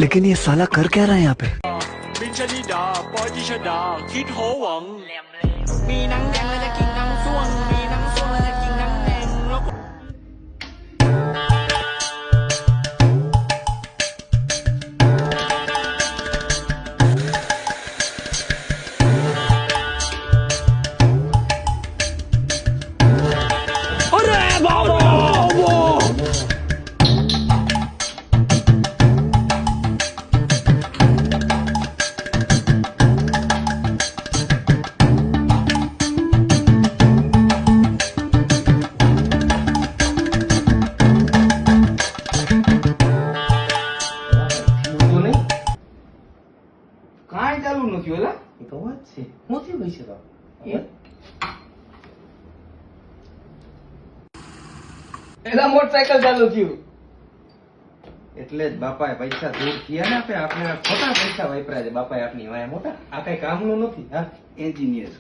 लेकिन ये साला कर क्या रहा है यहाँ पे? บินชนิดาปอยติชดาคิดโหวังมีหนังแดงแล้วจะกินหนังส้วงมีหนังส้วงแล้วจะกินหนังแดงแล้วก็ કાંઈ ચાલુ નથી ઓલા એ તો વાત છે હું થયું હોય છે તો એલા મોટરસાયકલ ચાલુ થયું એટલે જ બાપાએ પૈસા દૂર થયા ને આપણે ખોટા પૈસા વાપર્યા છે બાપાએ આપની વાયા મોટા આ કઈ કામનું નથી હા એન્જિનિયર